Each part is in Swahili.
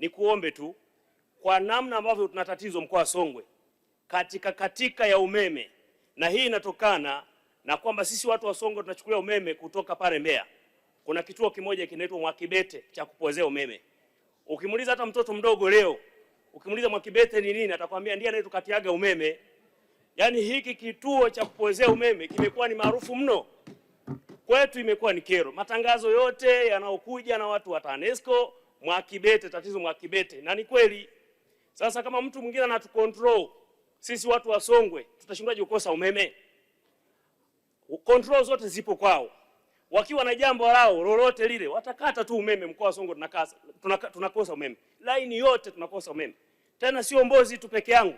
ni kuombe tu kwa namna ambavyo tuna tatizo mkoa wa Songwe katika ya umeme, na hii inatokana na kwamba sisi watu wa Songwe tunachukulia umeme kutoka pale Mbeya. Kuna kituo kimoja kinaitwa Mwakibete cha kupozea umeme. Ukimuuliza hata mtoto mdogo leo, ukimuuliza Mwakibete ni nini, atakwambia ndiye anayetukatiaga umeme. Yaani hiki kituo cha kupozea umeme kimekuwa ni maarufu mno. Kwetu imekuwa ni kero. Matangazo yote yanaokuja na watu wa TANESCO, Mwakibete, tatizo Mwakibete. Na ni kweli. Sasa kama mtu mwingine anatucontrol, sisi watu wa Songwe tutashindaje kukosa umeme? Control zote zipo kwao. Wakiwa na jambo lao lolote lile, watakata tu umeme. Mkoa wa Songwe tunakosa umeme. Laini yote tunakosa umeme. Tena sio Mbozi tu peke yangu.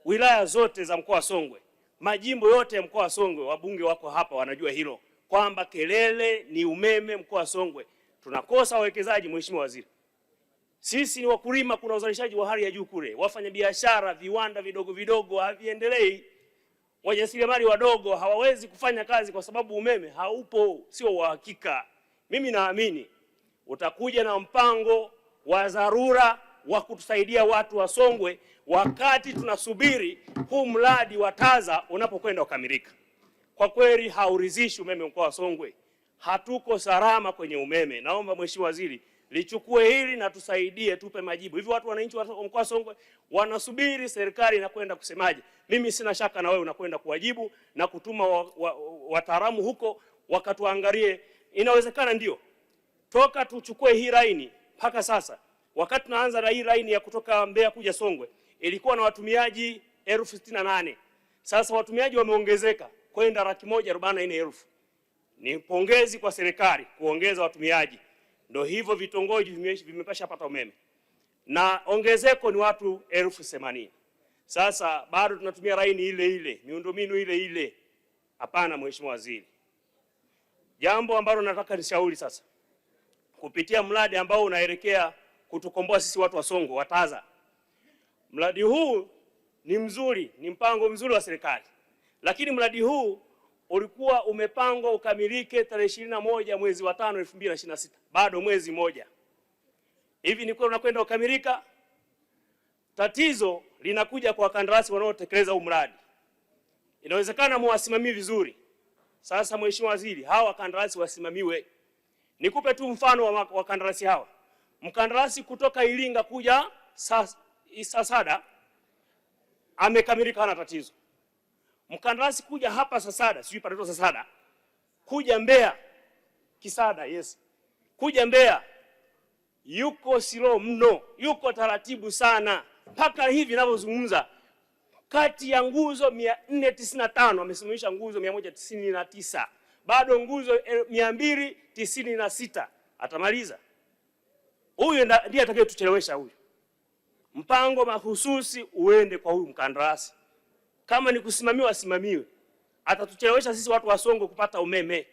Wilaya zote za mkoa wa Songwe, majimbo yote ya mkoa wa Songwe, wabunge wako hapa wanajua hilo, kwamba kelele ni umeme mkoa wa Songwe. Tunakosa wawekezaji, Mheshimiwa Waziri. Sisi ni wakulima, kuna uzalishaji wa hali ya juu kule. Wafanyabiashara, viwanda vidogo vidogo haviendelei. Wajasiriamali wadogo hawawezi kufanya kazi kwa sababu umeme haupo, sio wa hakika. Mimi naamini utakuja na mpango wa dharura wa kutusaidia watu wa Songwe wakati tunasubiri huu mradi wa TAZA unapokwenda kukamilika. Kwa kweli hauridhishi umeme mkoa wa Songwe. Hatuko salama kwenye umeme. Naomba Mheshimiwa Waziri lichukue hili na tusaidie, tupe majibu. Hivi watu wananchi wa mkoa wa Songwe wanasubiri serikali inakwenda kusemaje. Mimi sina shaka na wewe unakwenda kuwajibu na kutuma wataalamu huko wakatuangalie. Inawezekana ndio. Toka tuchukue hii laini mpaka sasa, wakati tunaanza na hii laini ya kutoka Mbeya kuja Songwe, ilikuwa na watumiaji 68,000. Sasa watumiaji wameongezeka kwenda 144,000. Ni pongezi kwa serikali kuongeza watumiaji. Ndio hivyo vitongoji vimepasha pata umeme. Na ongezeko ni watu 80,000. Sasa bado tunatumia laini ile ile, miundombinu ile ile. Hapana Mheshimiwa Waziri. Jambo ambalo nataka nishauri sasa, kupitia mradi ambao unaelekea kutukomboa sisi watu wa Songwe wa TAZA. Mradi huu ni mzuri, ni mpango mzuri wa serikali. Lakini mradi huu ulikuwa umepangwa ukamilike tarehe 21 mwezi wa 5 2026. Bado mwezi mmoja. Hivi ni kweli unakwenda kukamilika? Tatizo linakuja kwa wakandarasi wanaotekeleza huu mradi. Inawezekana muwasimamie vizuri. Sasa Mheshimiwa Waziri, hawa wakandarasi wasimamiwe. Nikupe tu mfano wa wakandarasi hawa. Mkandarasi kutoka Iringa kuja Sasada amekamilika, hana tatizo. Mkandarasi kuja hapa Sasada, sijui panaitwa Sasada, kuja Mbeya Kisada, yes. Kuja Mbeya yuko slow mno, yuko taratibu sana. Mpaka hivi ninavyozungumza, kati ya nguzo 495 amesimamisha nguzo 199. Bado nguzo 296 atamaliza. Huyu ndiye atakayetuchelewesha huyu. Mpango mahususi uende kwa huyu mkandarasi. Kama ni kusimamiwa asimamiwe. Atatuchelewesha sisi watu wa Songwe kupata umeme.